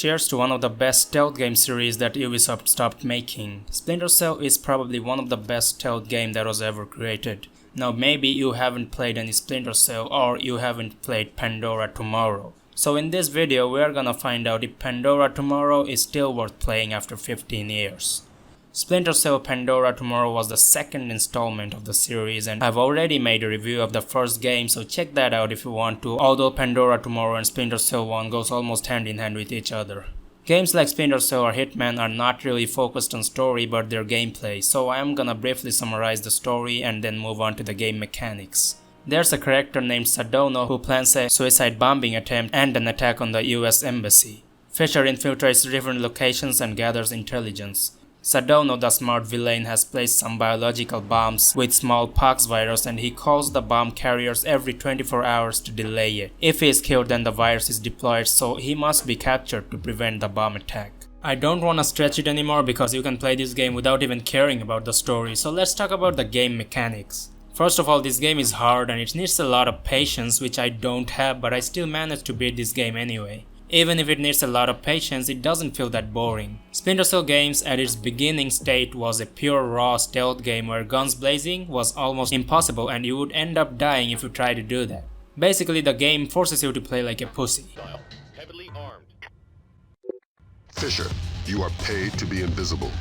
cheers to one of the best stealth game series that Ubisoft stopped making. Splinter Cell is probably one of the best stealth game that was ever created. Now maybe you haven't played any Splinter Cell or you haven't played Pandora Tomorrow. So in this video we are gonna find out if Pandora Tomorrow is still worth playing after 15 years. Splinter Cell Pandora Tomorrow was the second installment of the series, and I've already made a review of the first game, so check that out if you want to, although Pandora Tomorrow and Splinter Cell 1 goes almost hand in hand with each other. Games like Splinter Cell or Hitman are not really focused on story but their gameplay, so I am gonna briefly summarize the story and then move on to the game mechanics. There's a character named Sadono who plans a suicide bombing attempt and an attack on the US Embassy. Fisher infiltrates different locations and gathers intelligence. Sadono, the smart villain, has placed some biological bombs with smallpox virus, and he calls the bomb carriers every 24 hours to delay it. If he is killed, then the virus is deployed, so he must be captured to prevent the bomb attack. I don't wanna stretch it anymore because you can play this game without even caring about the story, so let's talk about the game mechanics. First of all, this game is hard and it needs a lot of patience, which I don't have, but I still managed to beat this game anyway. Even if it needs a lot of patience, it doesn't feel that boring. Splinter Cell games at its beginning state was a pure raw stealth game where guns blazing was almost impossible and you would end up dying if you try to do that. Basically, the game forces you to play like a pussy. Heavily armed. Fisher, you are paid to be invisible.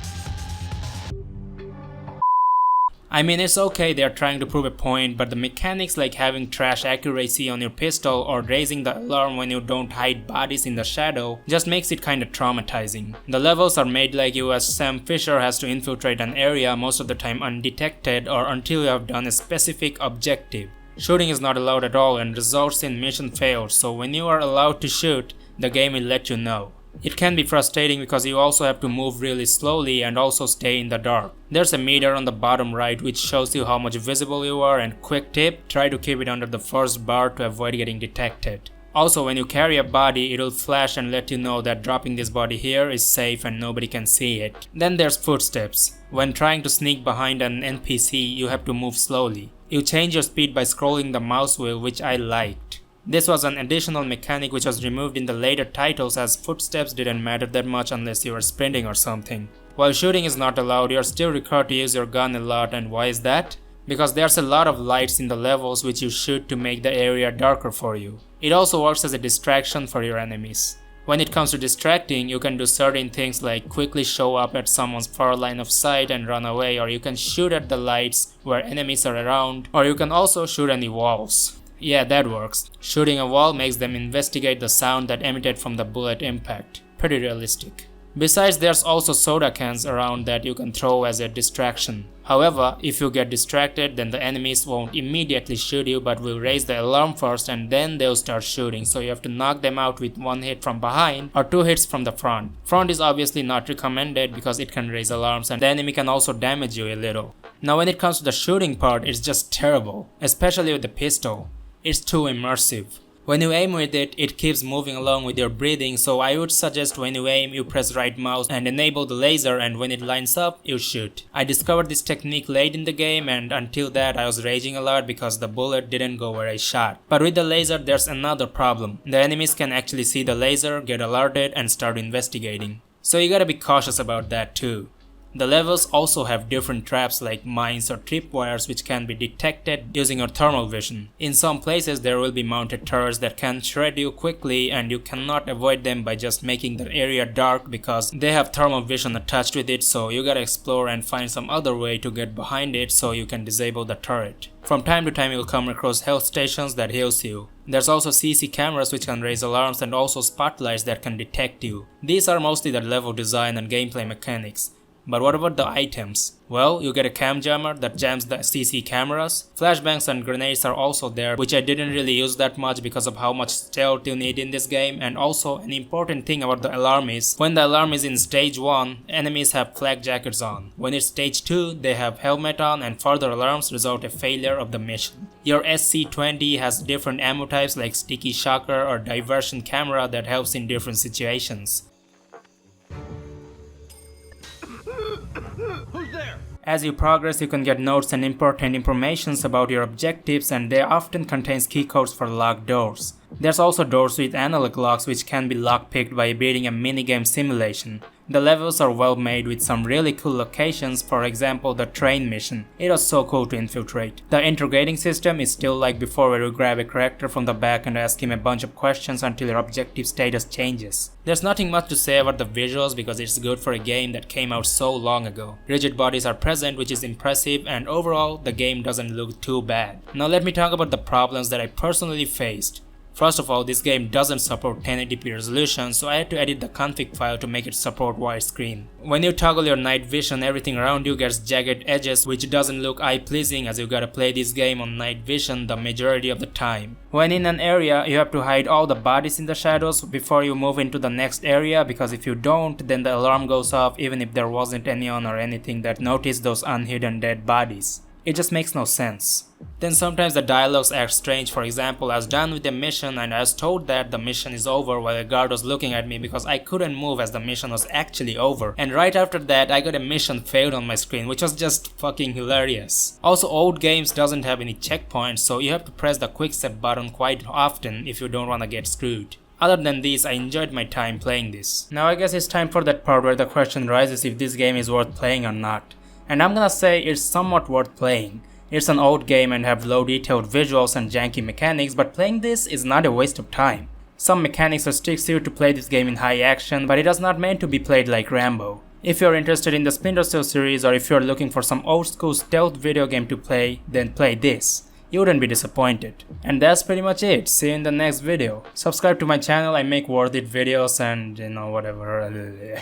I mean, it's okay they're trying to prove a point, but the mechanics like having trash accuracy on your pistol or raising the alarm when you don't hide bodies in the shadow just makes it kinda traumatizing. The levels are made like you as Sam Fisher has to infiltrate an area most of the time undetected or until you have done a specific objective. Shooting is not allowed at all and results in mission fails, so when you are allowed to shoot, the game will let you know. It can be frustrating because you also have to move really slowly and also stay in the dark. There's a meter on the bottom right which shows you how much visible you are, and quick tip, try to keep it under the first bar to avoid getting detected. Also, when you carry a body, it'll flash and let you know that dropping this body here is safe and nobody can see it. Then there's footsteps. When trying to sneak behind an NPC, you have to move slowly. You change your speed by scrolling the mouse wheel, which I liked. This was an additional mechanic which was removed in the later titles as footsteps didn't matter that much unless you were sprinting or something. While shooting is not allowed, you are still required to use your gun a lot, and why is that? Because there's a lot of lights in the levels which you shoot to make the area darker for you. It also works as a distraction for your enemies. When it comes to distracting, you can do certain things like quickly show up at someone's far line of sight and run away, or you can shoot at the lights where enemies are around, or you can also shoot any walls. Yeah, that works. Shooting a wall makes them investigate the sound that emitted from the bullet impact. Pretty realistic. Besides, there's also soda cans around that you can throw as a distraction. However, if you get distracted, then the enemies won't immediately shoot you but will raise the alarm first and then they'll start shooting, so you have to knock them out with one hit from behind or two hits from the front. Front is obviously not recommended because it can raise alarms and the enemy can also damage you a little. Now when it comes to the shooting part, it's just terrible, especially with the pistol. It's too immersive. When you aim with it, it keeps moving along with your breathing, so I would suggest when you aim, you press right mouse and enable the laser, and when it lines up, you shoot. I discovered this technique late in the game, and until that I was raging a lot because the bullet didn't go where I shot. But with the laser there's another problem. The enemies can actually see the laser, get alerted and start investigating. So you gotta be cautious about that too. The levels also have different traps like mines or tripwires which can be detected using your thermal vision. In some places there will be mounted turrets that can shred you quickly and you cannot avoid them by just making the area dark because they have thermal vision attached with it, so you gotta explore and find some other way to get behind it so you can disable the turret. From time to time you'll come across health stations that heals you. There's also CC cameras which can raise alarms and also spotlights that can detect you. These are mostly the level design and gameplay mechanics. But what about the items? Well, you get a cam jammer that jams the CC cameras. Flashbangs and grenades are also there, which I didn't really use that much because of how much stealth you need in this game. And also an important thing about the alarm is, when the alarm is in stage 1, enemies have flak jackets on. When it's stage 2, they have helmet on, and further alarms result a failure of the mission. Your SC-20 has different ammo types like sticky shocker or diversion camera that helps in different situations. Who's there? As you progress, you can get notes and important informations about your objectives, and they often contains key codes for locked doors. There's also doors with analog locks which can be lockpicked by beating a minigame simulation. The levels are well made with some really cool locations, for example the train mission. It was so cool to infiltrate. The interrogating system is still like before, where you grab a character from the back and ask him a bunch of questions until your objective status changes. There's nothing much to say about the visuals because it's good for a game that came out so long ago. Rigid bodies are present, which is impressive, and overall the game doesn't look too bad. Now let me talk about the problems that I personally faced. First of all, this game doesn't support 1080p resolution, so I had to edit the config file to make it support widescreen. When you toggle your night vision, everything around you gets jagged edges, which doesn't look eye-pleasing, as you gotta play this game on night vision the majority of the time. When in an area, you have to hide all the bodies in the shadows before you move into the next area, because if you don't, then the alarm goes off even if there wasn't anyone or anything that noticed those unhidden dead bodies. It just makes no sense. Then sometimes the dialogues act strange. For example, I was done with the mission and I was told that the mission is over while a guard was looking at me because I couldn't move as the mission was actually over. And right after that I got a mission failed on my screen, which was just fucking hilarious. Also, old games doesn't have any checkpoints, so you have to press the quick step button quite often if you don't wanna get screwed. Other than this, I enjoyed my time playing this. Now I guess it's time for that part where the question rises if this game is worth playing or not. And I'm gonna say it's somewhat worth playing. It's an old game and have low detailed visuals and janky mechanics, but playing this is not a waste of time. Some mechanics restrict you to play this game in high action, but it is not meant to be played like Rambo. If you're interested in the Splinter series, or if you're looking for some old school stealth video game to play, then play this. You wouldn't be disappointed. And that's pretty much it. See you in the next video. Subscribe to my channel, I make worth it videos and whatever.